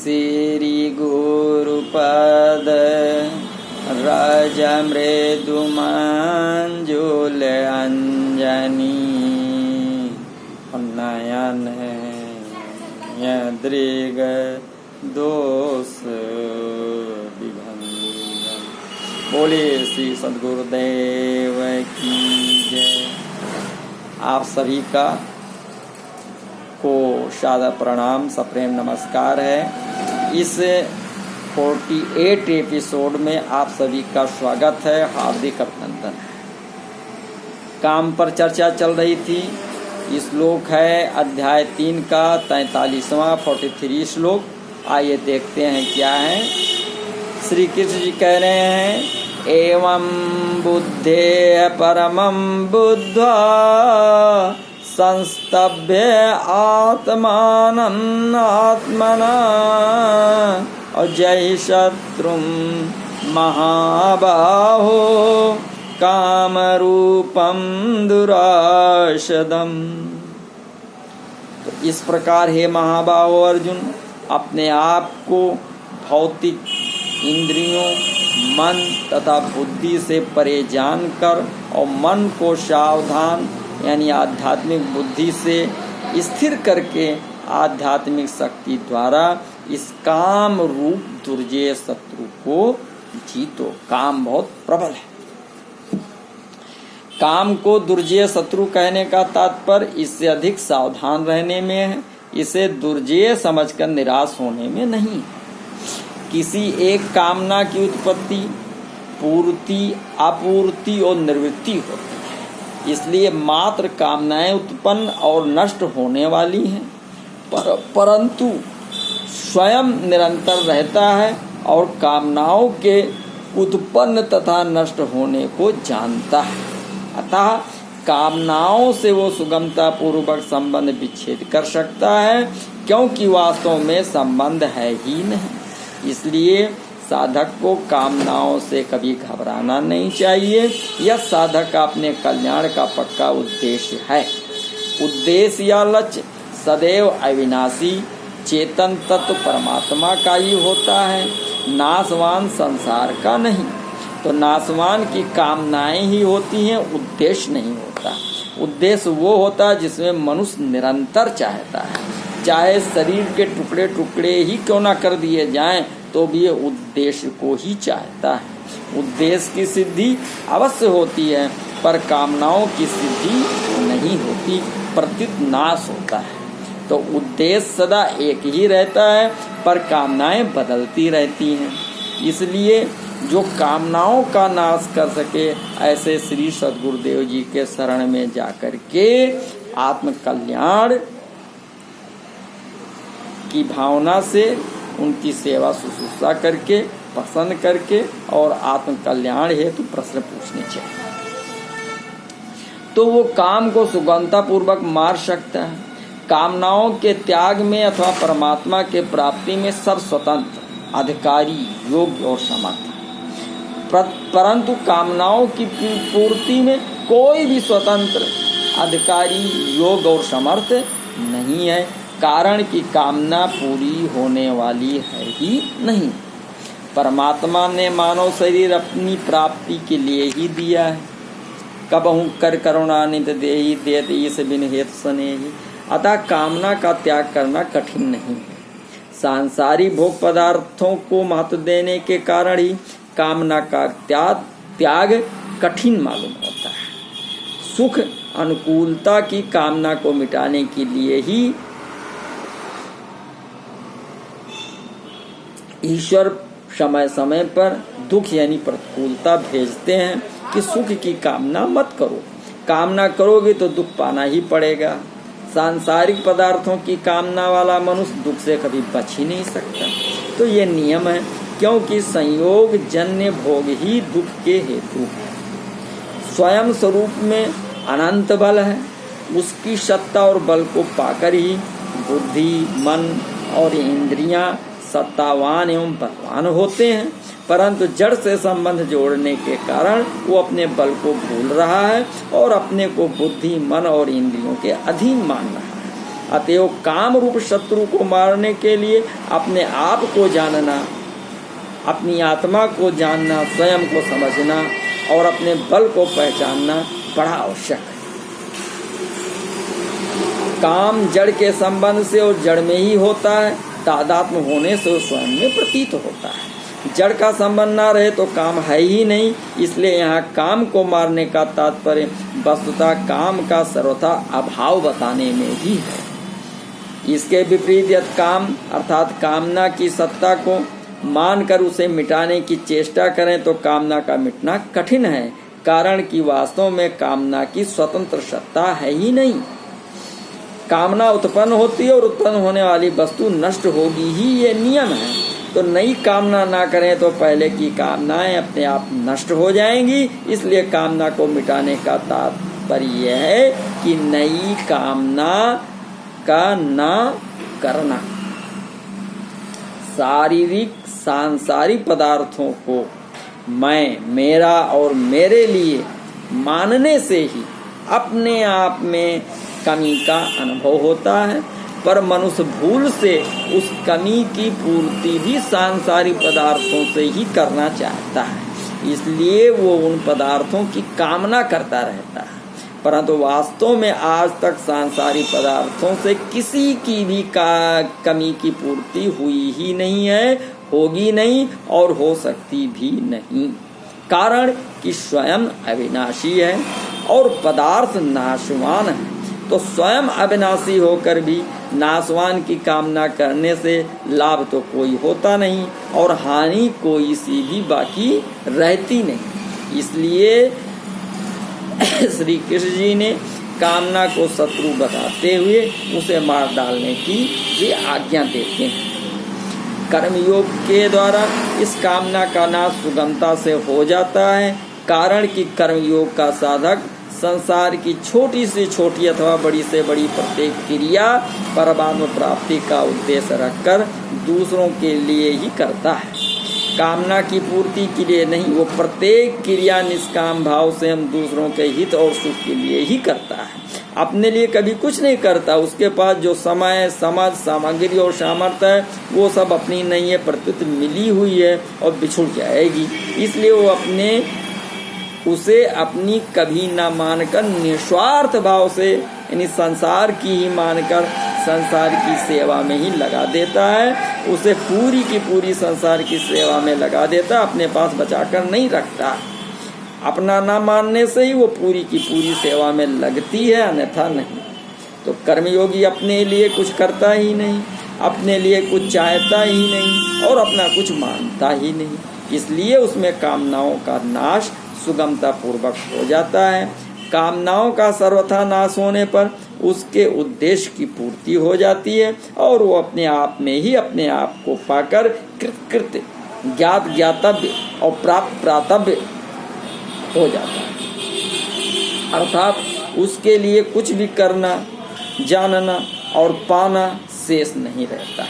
श्री गुरुपद रज मृदुमंजुल अंजनी नयन दृग दोष विभंजन। बोले श्री सद्गुरुदेव की जय। आप सभी का को सादर प्रणाम, सप्रेम नमस्कार है। इस 48 एपिसोड में आप सभी का स्वागत है, हार्दिक अभिनंदन। काम पर चर्चा चल रही थी। श्लोक है अध्याय 3 का 43वां 43 श्लोक। आइए देखते हैं क्या है। श्री कृष्ण जी कह रहे हैं, एवं बुद्धे परमं बुद्ध्वा संस्तभ्य आत्मानं आत्मना और जय शत्रुं महाबाहो कामरूपं दुराशदम्। तो इस प्रकार हे महाबाहो अर्जुन, अपने आप को भौतिक इंद्रियों, मन तथा बुद्धि से परे जानकर और मन को सावधान यानी आध्यात्मिक बुद्धि से स्थिर करके आध्यात्मिक शक्ति द्वारा इस काम रूप दुर्जेय शत्रु को जीतो। काम बहुत प्रबल है। काम को दुर्जेय शत्रु कहने का तात्पर्य इससे अधिक सावधान रहने में है, इसे दुर्जेय समझकर निराश होने में नहीं। किसी एक कामना की उत्पत्ति, पूर्ति, आपूर्ति और निवृत्ति होती है, इसलिए मात्र कामनाएं उत्पन्न और नष्ट होने वाली हैं, परंतु स्वयं निरंतर रहता है और कामनाओं के उत्पन्न तथा नष्ट होने को जानता है। अतः कामनाओं से वो सुगमता पूर्वक संबंध विच्छेद कर सकता है, क्योंकि वास्तव में संबंध है ही नहीं। इसलिए साधक को कामनाओं से कभी घबराना नहीं चाहिए। यह साधक का अपने कल्याण का पक्का उद्देश्य है। उद्देश्य या लक्ष्य सदैव अविनाशी चेतन तत्व परमात्मा का ही होता है, नाशवान संसार का नहीं। तो नाशवान की कामनाएं ही होती हैं, उद्देश्य नहीं होता। उद्देश्य वो होता है जिसमें मनुष्य निरंतर चाहता है, चाहे शरीर के टुकड़े टुकड़े ही क्यों ना कर दिए जाएं, तो भी ये उद्देश्य को ही चाहता है। उद्देश्य की सिद्धि अवश्य होती है, पर कामनाओं की सिद्धि नहीं होती, प्रत्युत नाश होता है। तो उद्देश्य सदा एक ही रहता है, पर कामनाएं बदलती रहती हैं। इसलिए जो कामनाओं का नाश कर सके, ऐसे श्री सद्गुरुदेव जी के शरण में जाकर के आत्म कल्याण की भावना से उनकी सेवा शुश्रूषा करके, पसंद करके और आत्म कल्याण हेतु प्रश्न पूछने चाहिए, तो वो काम को सुगमता पूर्वक मार सकता है। कामनाओं के त्याग में अथवा परमात्मा के प्राप्ति में सब स्वतंत्र, अधिकारी, योग्य और समर्थ है, परंतु कामनाओं की पूर्ति में कोई भी स्वतंत्र, अधिकारी, योग्य और समर्थ नहीं है। कारण कि कामना पूरी होने वाली है ही नहीं। परमात्मा ने मानव शरीर अपनी प्राप्ति के लिए ही दिया है। कबहु कर करुणानिधि देहि देत ईश बिन हेतु सनेहि। अतः कामना का त्याग करना कठिन नहीं है। सांसारिक भोग पदार्थों को महत्व देने के कारण ही कामना का त्याग कठिन मालूम होता है। सुख अनुकूलता की कामना को मिटाने के लिए ही ईश्वर समय समय पर दुख यानी प्रतिकूलता भेजते हैं कि सुख की कामना मत करो। कामना करोगे तो दुख पाना ही पड़ेगा। सांसारिक पदार्थों की कामना वाला मनुष्य दुख से कभी बच ही नहीं सकता। तो ये नियम है, क्योंकि संयोग जन्य भोग ही दुख के हेतु है। स्वयं स्वरूप में अनंत बल है। उसकी सत्ता और बल को पाकर ही बुद्धि, मन और इंद्रियां सत्तावान एवं बलवान होते हैं, परंतु जड़ से संबंध जोड़ने के कारण वो अपने बल को भूल रहा है और अपने को बुद्धि, मन और इंद्रियों के अधीन मान रहा है। अतएव काम रूप शत्रु को मारने के लिए अपने आप को जानना, अपनी आत्मा को जानना, स्वयं को समझना और अपने बल को पहचानना बड़ा आवश्यक है। काम जड़ के संबंध से और जड़ में ही होता है, तादात्म्य होने से स्वयं में प्रतीत होता है। जड़ का संबंध ना रहे तो काम है ही नहीं, इसलिए यहाँ काम को मारने का तात्पर्य वस्तुतः काम का सर्वथा अभाव बताने में ही है। इसके विपरीत यदि काम अर्थात कामना की सत्ता को मानकर उसे मिटाने की चेष्टा करें तो कामना का मिटना कठिन है, कारण कि वास्तव में कामना की स्वतंत्र सत्ता है ही नहीं। कामना उत्पन्न होती है और उत्पन्न होने वाली वस्तु नष्ट होगी ही, ये नियम है। तो नई कामना ना करें तो पहले की कामनाएं अपने आप नष्ट हो जाएंगी। इसलिए कामना को मिटाने का तात्पर्य यह है कि नई कामना का ना करना। शारीरिक सांसारिक पदार्थों को मैं, मेरा और मेरे लिए मानने से ही अपने आप में कमी का अनुभव होता है, पर मनुष्य भूल से उस कमी की पूर्ति भी सांसारिक पदार्थों से ही करना चाहता है, इसलिए वो उन पदार्थों की कामना करता रहता है। परंतु वास्तव में आज तक सांसारिक पदार्थों से किसी की भी कमी की पूर्ति हुई ही नहीं है, होगी नहीं और हो सकती भी नहीं। कारण कि स्वयं अविनाशी है और पदार्थ नाशवान है। तो स्वयं अविनाशी होकर भी नाशवान की कामना करने से लाभ तो कोई होता नहीं और हानि कोई सी भी बाकी रहती नहीं। इसलिए श्री कृष्ण जी ने कामना को शत्रु बताते हुए उसे मार डालने की भी आज्ञा देते हैं। कर्मयोग के द्वारा इस कामना का नाश सुगमता से हो जाता है, कारण कि कर्मयोग का साधक संसार की छोटी से छोटी अथवा बड़ी से बड़ी प्रत्येक क्रिया परमात्म प्राप्ति का उद्देश्य रखकर दूसरों के लिए ही करता है, कामना की पूर्ति के लिए नहीं। वो प्रत्येक क्रिया निष्काम भाव से हम दूसरों के हित और सुख के लिए ही करता है, अपने लिए कभी कुछ नहीं करता। उसके पास जो समय, समझ, सामग्री और सामर्थ्य है वो सब अपनी नहीं है, प्रत्युत मिली हुई है और बिछुड़ जाएगी। इसलिए वो उसे अपनी कभी न मानकर निस्वार्थ भाव से यानी संसार की ही मानकर संसार की सेवा में ही लगा देता है। उसे पूरी की पूरी संसार की सेवा में लगा देता, अपने पास बचाकर नहीं रखता। अपना ना मानने से ही वो पूरी की पूरी सेवा में लगती है, अन्यथा नहीं। तो कर्मयोगी अपने लिए कुछ करता ही नहीं, अपने लिए कुछ चाहता ही नहीं और अपना कुछ मानता ही नहीं। इसलिए उसमें कामनाओं का नाश सुगमता पूर्वक हो जाता है। कामनाओं का सर्वथा नाश होने पर उसके उद्देश्य की पूर्ति हो जाती है और वो अपने आप में ही अपने आप को पाकर कृत ज्ञात ज्ञातव्य और प्राप्त प्रातव्य हो जाता है। अर्थात उसके लिए कुछ भी करना, जानना और पाना शेष नहीं रहता।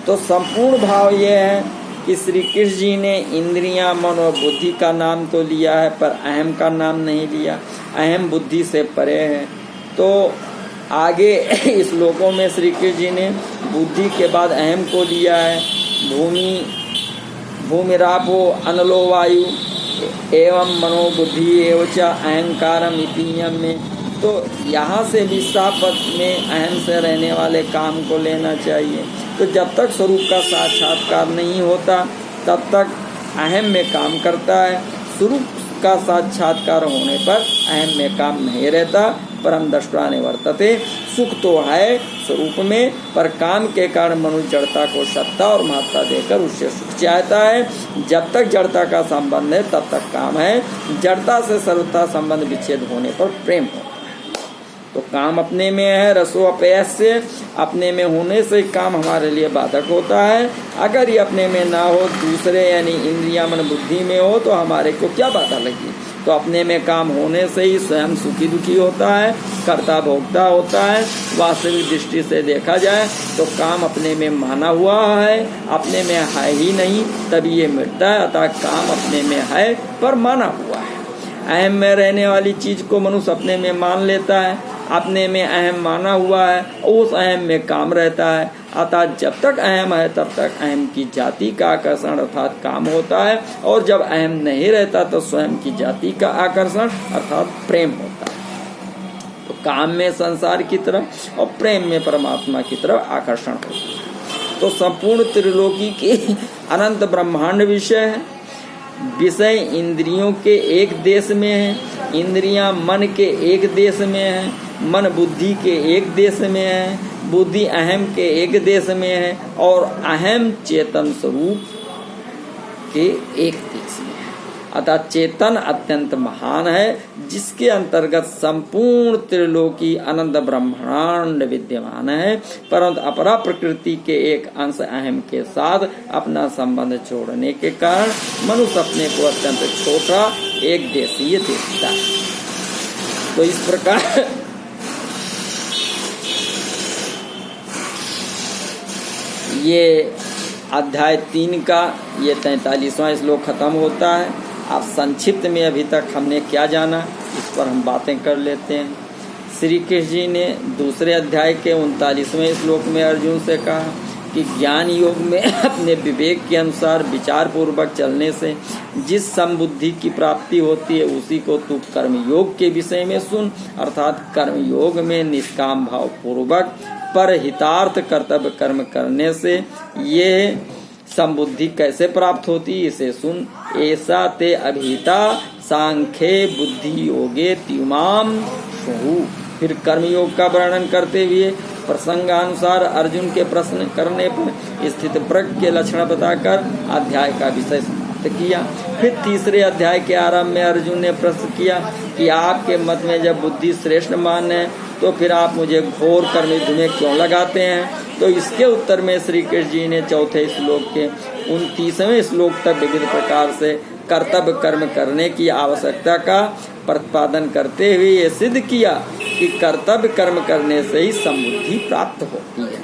तो संपूर्ण भाव यह है कि श्री कृष्ण जी ने इंद्रियां, मन और बुद्धि का नाम तो लिया है पर अहम का नाम नहीं लिया। अहम बुद्धि से परे है। तो आगे इस श्लोकों में श्री कृष्ण जी ने बुद्धि के बाद अहम को लिया है। भूमिरापो अनलो वायु एवं मनोबुद्धि एवं अहंकारम इतियम में, तो यहाँ से विशापद में अहम से रहने वाले काम को लेना चाहिए। तो जब तक स्वरूप का साक्षात्कार नहीं होता तब तक अहम में काम करता है। स्वरूप का साक्षात्कार होने पर अहम में काम नहीं रहता। परम दृष्टा निवर्तते, सुख तो है स्वरूप में, पर काम के कारण मनुष्य जड़ता को सत्ता और महत्ता देकर उससे सुख चाहता है। जब तक जड़ता का संबंध है तब तक काम है, जड़ता से सर्वथा संबंध विच्छेद होने पर प्रेम होता है। तो काम अपने में है, रसो अपयस से अपने में होने से काम हमारे लिए बाधक होता है। अगर ये अपने में ना हो, दूसरे यानी इंद्रिया मन बुद्धि में हो, तो हमारे को क्या बाधा लगी। तो अपने में काम होने से ही स्वयं सुखी दुखी होता है, कर्ता भोक्ता होता है। वास्तविक दृष्टि से देखा जाए तो काम अपने में माना हुआ है, अपने में है ही नहीं, तभी ये मिटता है। अतः काम अपने में है पर माना हुआ है। अहम में रहने वाली चीज को मनुष्य अपने में मान लेता है, अपने में अहम माना हुआ है, उस अहम में काम रहता है। अतः जब तक अहम है तब तक अहम की जाति का आकर्षण अर्थात काम होता है, और जब अहम नहीं रहता तो स्वयं की जाति का आकर्षण अर्थात प्रेम होता है। तो काम में संसार की तरफ और प्रेम में परमात्मा की तरफ आकर्षण होता है। तो संपूर्ण त्रिलोकी के अनंत ब्रह्मांड विषय है। विषय इंद्रियों के एक देश में है, इंद्रियां मन के एक देश में है, मन बुद्धि के एक देश में है, बुद्धि अहम के एक देश में है, और अहम चेतन स्वरूप के एक देश में है। अतः चेतन अत्यंत महान है, जिसके अंतर्गत संपूर्ण त्रिलोकी अनंत ब्रह्मांड विद्यमान है, परंतु अपरा प्रकृति के एक अंश अहम के साथ अपना संबंध छोड़ने के कारण मनुष्य अपने को अत्यंत छोटा एक देशीय देखता है। तो इस प्रकार ये अध्याय 3 का ये 43वां श्लोक खत्म होता है। अब संक्षिप्त में अभी तक हमने क्या जाना, इस पर हम बातें कर लेते हैं। श्री कृष्ण जी ने दूसरे अध्याय के 39वें श्लोक में अर्जुन से कहा कि ज्ञान योग में अपने विवेक के अनुसार विचार पूर्वक चलने से जिस समबुद्धि की प्राप्ति होती है उसी को तू कर्म योग के विषय में सुन। अर्थात कर्म योग में निष्काम भाव पूर्वक पर हितार्थ कर्तव्य कर्म करने से ये समबुद्धि कैसे प्राप्त होती, इसे सुन। ऐसा ते अभिहिता सांख्ये बुद्धि योगे त्युमाम शुहु। फिर कर्मयोग का वर्णन करते हुए प्रसंगानुसार अर्जुन के प्रश्न करने पर स्थित प्रज्ञ के लक्षण बताकर अध्याय का विषय समाप्त किया। फिर तीसरे अध्याय के आरंभ में अर्जुन ने प्रश्न किया कि आपके मत में जब बुद्धि श्रेष्ठ मान्य है तो फिर आप मुझे घोर कर्म युद्ध में क्यों लगाते हैं। तो इसके उत्तर में श्री कृष्ण जी ने चौथे श्लोक के 29वें श्लोक तक विविध प्रकार से कर्तव्य कर्म करने की आवश्यकता का प्रतिपादन करते हुए ये सिद्ध किया कि कर्तव्य कर्म करने से ही समबुद्धि प्राप्त होती है।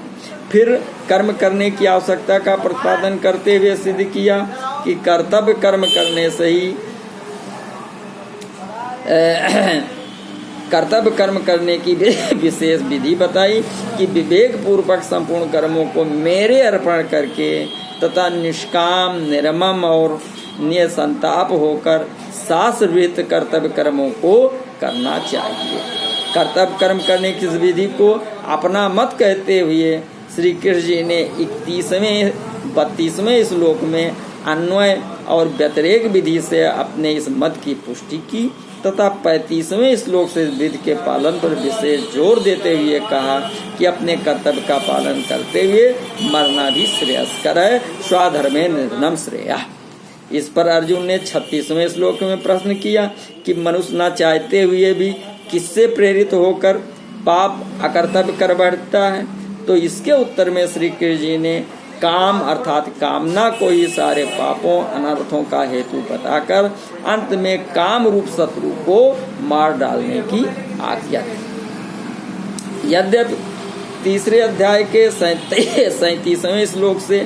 फिर कर्म करने की आवश्यकता का प्रतिपादन करते हुए सिद्ध किया कि कर्तव्य कर्म करने से ही कर्तव्य कर्म करने की विशेष विधि बताई कि विवेक पूर्वक संपूर्ण कर्मों को मेरे अर्पण करके तथा निष्काम निर्मम और निसंताप होकर शास्त्रविहित कर्तव्य कर्मों को करना चाहिए। कर्तव्य कर्म करने की इस विधि को अपना मत कहते हुए श्री कृष्ण जी ने 32वें श्लोक में अन्वय और व्यतिरेक विधि से अपने इस मत की पुष्टि की तथा 35वें श्लोक से विधि के पालन पर विशेष जोर देते हुए कहा कि अपने कर्तव्य का पालन करते हुए मरना भी श्रेयस्कर है, स्वधर्मे निधनम श्रेया। इस पर अर्जुन ने 36वें श्लोक में प्रश्न किया कि मनुष्य न चाहते हुए भी किससे प्रेरित होकर पाप अकर्तव्य कर बैठता है। तो इसके उत्तर में श्री कृष्ण जी ने काम अर्थात कामना को ही सारे पापों अनर्थों का हेतु बताकर अंत में काम रूप शत्रु को मार डालने की आज्ञा दी। यद्यपि तीसरे अध्याय के 37वें श्लोक से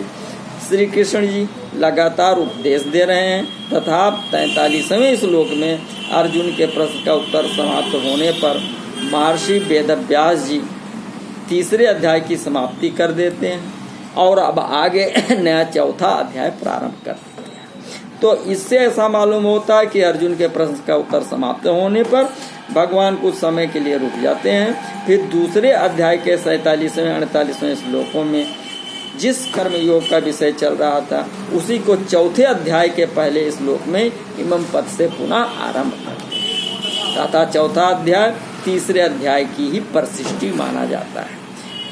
श्री कृष्ण जी लगातार उपदेश दे रहे हैं तथा 43वें श्लोक में अर्जुन के प्रश्न का उत्तर समाप्त होने पर महर्षि वेदव्यास जी तीसरे अध्याय की समाप्ति कर देते हैं और अब आगे नया चौथा अध्याय प्रारंभ कर देते हैं। तो इससे ऐसा मालूम होता है कि अर्जुन के प्रश्न का उत्तर समाप्त होने पर भगवान कुछ समय के लिए रुक जाते हैं। फिर दूसरे अध्याय के 47वें 48वें श्लोकों में जिस कर्म योग का विषय चल रहा था उसी को चौथे अध्याय के पहले श्लोक में इमम पद से पुनः आरंभ करते हैं तथा चौथा अध्याय तीसरे अध्याय की ही परिशिष्टि माना जाता है।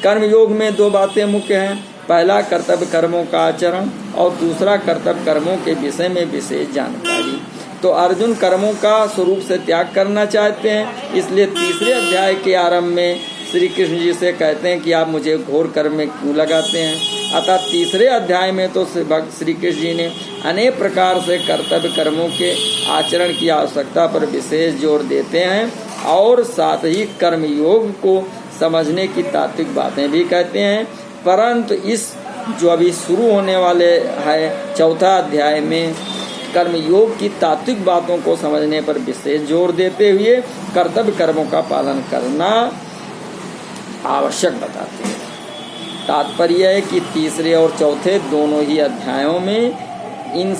कर्म योग में दो बातें मुख्य हैं, पहला कर्तव्य कर्मों का आचरण और दूसरा कर्तव्य कर्मों के विषय में विशेष जानकारी। तो अर्जुन कर्मों का स्वरूप से त्याग करना चाहते हैं, इसलिए तीसरे अध्याय के आरंभ में श्री कृष्ण जी से कहते हैं कि आप मुझे घोर कर्म में क्यों लगाते हैं। अतः तीसरे अध्याय में तो श्री कृष्ण जी ने अनेक प्रकार से कर्तव्य कर्मों के आचरण की आवश्यकता पर विशेष जोर देते हैं और साथ ही कर्म योग को समझने की तात्विक बातें भी कहते हैं। परंतु इस जो अभी शुरू होने वाले है चौथा अध्याय में कर्मयोग की तात्विक बातों को समझने पर विशेष जोर देते हुए कर्तव्य कर्मों का पालन करना आवश्यक बताते हैं। तात्पर्य है कि तीसरे और चौथे दोनों ही अध्यायों में इन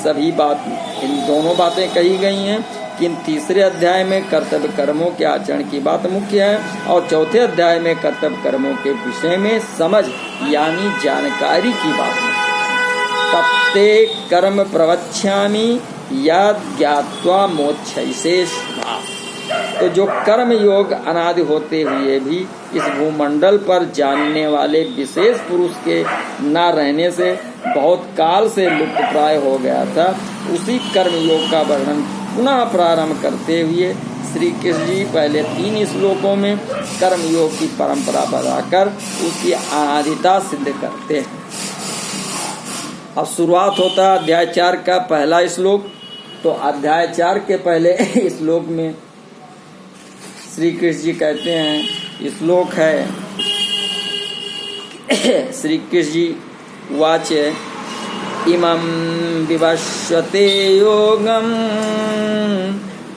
दोनों बातें कही गई हैं, कि तीसरे अध्याय में कर्तव्य कर्मों के आचरण की बात मुख्य है और चौथे अध्याय में कर्तव्य कर्मों के विषय में समझ यानी जानकारी की बात मुख्य है। तत्ते कर्म प्रवक्ष्यामि यद् ज्ञात्वा मोक्षयसे। तो जो कर्म योग अनादि होते हुए भी इस भूमंडल पर जानने वाले विशेष पुरुष के न रहने से बहुत काल से लुप्त प्राय हो गया था, उसी कर्म योग का वर्णन पुनः प्रारंभ करते हुए श्री कृष्ण जी पहले 3 श्लोकों में कर्म योग की परंपरा बताकर उसकी अनादिता सिद्ध करते हैं। अब शुरुआत होता है अध्याय 4 का पहला श्लोक। तो अध्याय 4 के पहले श्लोक में श्री कृष्ण जी कहते हैं, श्लोक है श्री कृष्ण जी वाच इमं विवस्वते योगं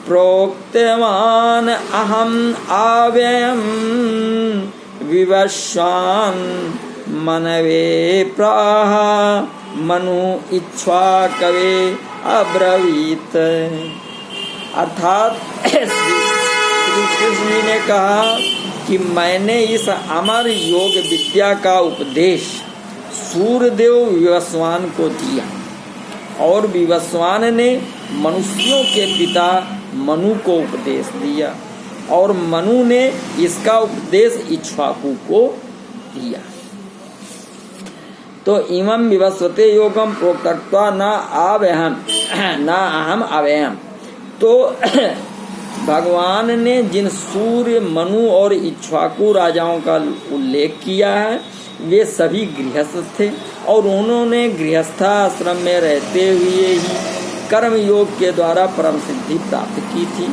प्रोक्तवान अहम अव्ययं विवस्वान् मनवे प्राह मनु इच्छा कवे अब्रवीत। अर्थात श्री कृष्ण जी ने कहा कि मैंने इस अमर योग विद्या का उपदेश सूर्यदेव विवस्वान को दिया और विवस्वान ने मनुष्यों के पिता मनु को उपदेश दिया और मनु ने इसका उपदेश इक्ष्वाकु को दिया। तो इमं विवस्वते योगम प्रोक्तत्वा न अहम अव्ययम्। तो भगवान ने जिन सूर्य मनु और इक्ष्वाकु राजाओं का उल्लेख किया है वे सभी गृहस्थ थे और उन्होंने गृहस्थाश्रम में रहते हुए ही कर्म योग के द्वारा परम सिद्धि प्राप्त की थी।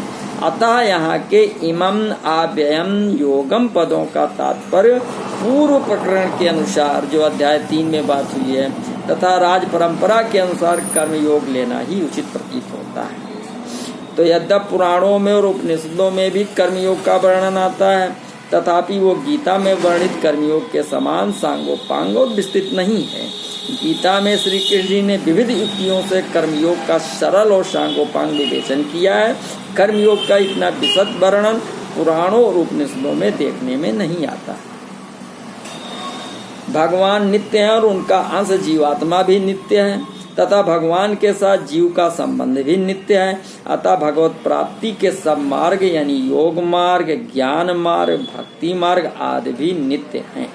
अतः यहाँ के इमं अव्ययं योगम पदों का तात्पर्य पूर्व प्रकरण के अनुसार जो अध्याय 3 में बात हुई है तथा राज परंपरा के अनुसार कर्म योग लेना ही उचित प्रतीत होता है। तो यद्यपि पुराणों में और उपनिषदों में भी कर्मयोग का वर्णन आता है, तथापि वो गीता में वर्णित कर्मयोग के समान सांगोपांग और विस्तृत नहीं है। गीता में श्री कृष्ण जी ने विविध युक्तियों से कर्मयोग का सरल और सांगोपांग विवेचन किया है। कर्मयोग का इतना विशद वर्णन पुराणों और उपनिषदों में देखने में नहीं आता। भगवान नित्य हैं और उनका अंश जीवात्मा भी नित्य है तथा भगवान के साथ जीव का संबंध भी नित्य है। अतः भगवत प्राप्ति के सब मार्ग यानी योग मार्ग, ज्ञान मार्ग, भक्ति मार्ग आदि भी नित्य हैं।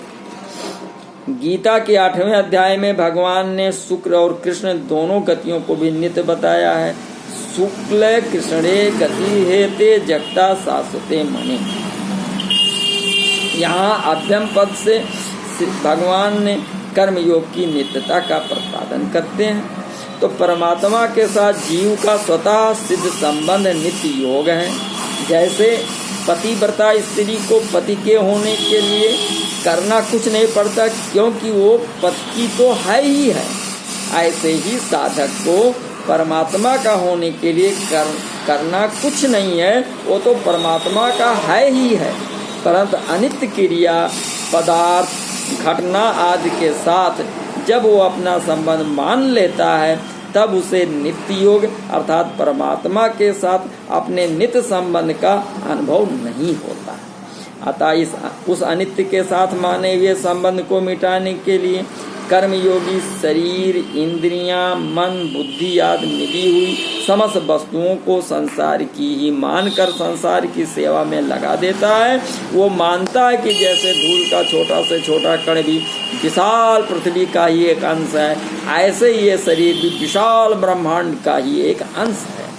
गीता के 8वें अध्याय में भगवान ने शुक्ल और कृष्ण दोनों गतियों को भी नित्य बताया है। शुक्ल कृष्णे गति हेते जगता शाश्वते मने। यहाँ अभ्यम पद से भगवान ने कर्म योग की नित्यता का प्रतिपादन करते हैं। तो परमात्मा के साथ जीव का स्वतः सिद्ध संबंध नित्य योग है। जैसे पतिव्रता स्त्री को पति के होने के लिए करना कुछ नहीं पड़ता क्योंकि वो पति तो है ही है, ऐसे ही साधक को परमात्मा का होने के लिए करना कुछ नहीं है, वो तो परमात्मा का है ही है। परंतु अनित्य क्रिया पदार्थ घटना आदि के साथ जब वो अपना संबंध मान लेता है तब उसे नित्य योग अर्थात परमात्मा के साथ अपने नित्य संबंध का अनुभव नहीं होता। अतः उस अनित्य के साथ माने हुए संबंध को मिटाने के लिए कर्मयोगी शरीर, इंद्रियां, मन, बुद्धि आदि मिली हुई समस्त वस्तुओं को संसार की ही मानकर संसार की सेवा में लगा देता है। वो मानता है कि जैसे धूल का छोटा से छोटा कण भी विशाल पृथ्वी का ही एक अंश है, ऐसे ही ये शरीर भी विशाल ब्रह्मांड का ही एक अंश है।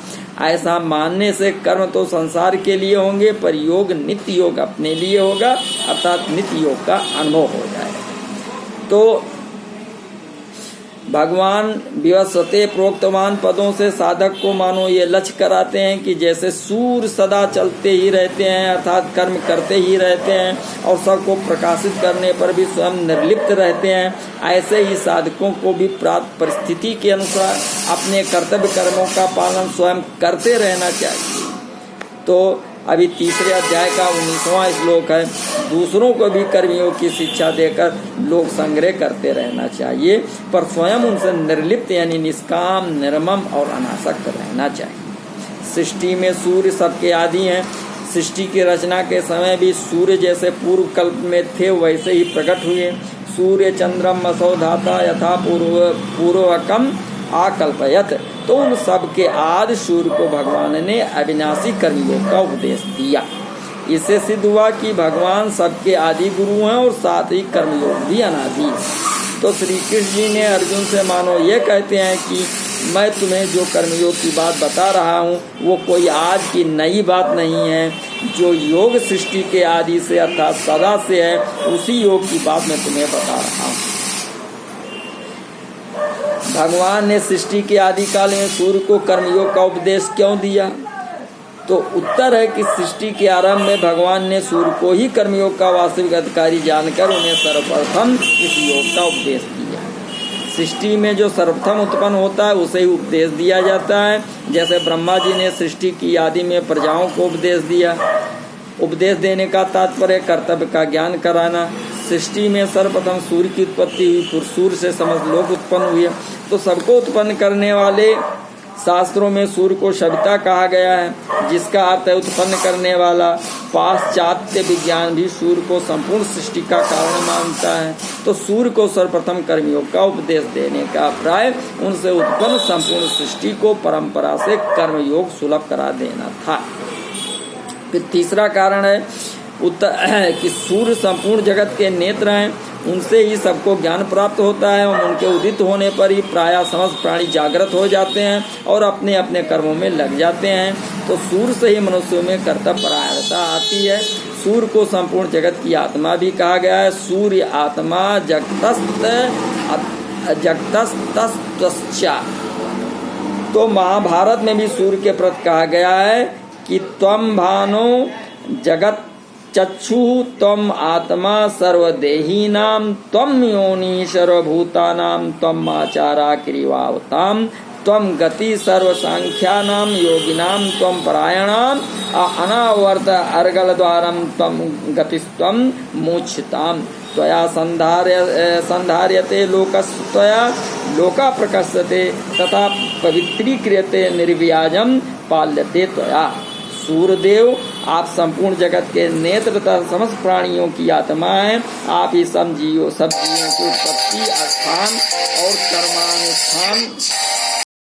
ऐसा मानने से कर्म तो संसार के लिए होंगे पर योग नित्य योग अपने लिए होगा अर्थात नित्य योग का अनुभव हो जाएगा। तो भगवान विवस्वते प्रोक्तवान पदों से साधक को मानो ये लक्ष्य कराते हैं कि जैसे सूर्य सदा चलते ही रहते हैं अर्थात कर्म करते ही रहते हैं और सबको प्रकाशित करने पर भी स्वयं निर्लिप्त रहते हैं, ऐसे ही साधकों को भी प्राप्त परिस्थिति के अनुसार अपने कर्तव्य कर्मों का पालन स्वयं करते रहना चाहिए। तो अभी तीसरे अध्याय का 19वां श्लोक है, दूसरों को भी कर्मयोग की शिक्षा देकर लोक संग्रह करते रहना चाहिए पर स्वयं उनसे निर्लिप्त यानी निष्काम, निर्मम और अनासक्त रहना चाहिए। सृष्टि में सूर्य सबके आदि हैं। सृष्टि की रचना के समय भी सूर्य जैसे पूर्व कल्प में थे वैसे ही प्रकट हुए। सूर्य चंद्रम असौ धाता यथा पूर्वकम आकल्पयत, तो उन सब के आदि सूर्य को भगवान ने अविनाशी कर्मयोग का उपदेश दिया। इससे सिद्ध हुआ कि भगवान सबके आदि गुरु हैं और साथ ही कर्मयोग भी अनादि है। तो श्री कृष्ण जी ने अर्जुन से मानो ये कहते हैं कि मैं तुम्हें जो कर्मयोग की बात बता रहा हूँ वो कोई आज की नई बात नहीं है। जो योग सृष्टि के आदि से अर्थात सदा से है उसी योग की बात मैं तुम्हें बता रहा हूँ। भगवान ने सृष्टि के आदि काल में सूर्य को कर्मयोग का उपदेश क्यों दिया? तो उत्तर है कि सृष्टि के आरंभ में भगवान ने सूर्य को ही कर्मयोग का वास्तविक अधिकारी जानकर उन्हें सर्वप्रथम इस योग का उपदेश दिया। सृष्टि में जो सर्वप्रथम उत्पन्न होता है उसे ही उपदेश दिया जाता है। जैसे ब्रह्मा जी ने सृष्टि की आदि में प्रजाओं को उपदेश दिया। उपदेश देने का तात्पर्य कर्तव्य का ज्ञान कराना। सृष्टि में सर्वप्रथम सूर्य की उत्पत्ति हुई, फिर सूर्य से समस्त लोक उत्पन्न हुए। तो सबको उत्पन्न करने वाले शास्त्रों में सूर्य को सविता कहा गया है, जिसका अर्थ है उत्पन्न करने वाला। पाश्चात्य विज्ञान भी सूर्य को संपूर्ण सृष्टि का कारण मानता है। तो सूर्य को सर्वप्रथम कर्मयोग का उपदेश देने का अभिप्राय उनसे उत्पन्न संपूर्ण सृष्टि को परंपरा से कर्मयोग सुलभ करा देना था। फिर तीसरा कारण है कि सूर्य संपूर्ण जगत के नेत्र हैं, उनसे ही सबको ज्ञान प्राप्त होता है और उनके उदित होने पर ही प्रायः समस्त प्राणी जागृत हो जाते हैं और अपने अपने कर्मों में लग जाते हैं। तो सूर्य से ही मनुष्यों में कर्तव्य परायणता आती है। सूर्य को संपूर्ण जगत की आत्मा भी कहा गया है। सूर्य आत्मा जगतस्तस्चा। तो महाभारत में भी सूर्य के प्रति कहा गया है कि त्वं भानो जगत चक्षु त्वम आत्मा सर्वदेहीनां त्वम योनि सर्वभूतानां त्वम आचारा क्रियावताम त्वम गति सर्वसंख्यानां योगिनां त्वम परायणां अनावर्त अर्गलद्वारं त्वम गतिस्त्वम मोक्षितां त्वया संधार्यते लोकस्त्वया लोका प्रकाशते तथा पवित्रीक्रियते निर्व्याजम पाल्यते त्वया। सूर्यदेव आप संपूर्ण जगत के नेत्र तथा समस्त प्राणियों की आत्मा हैं। आप ही सब जीवों की उत्पत्ति, स्थान और कर्मानुष्ठान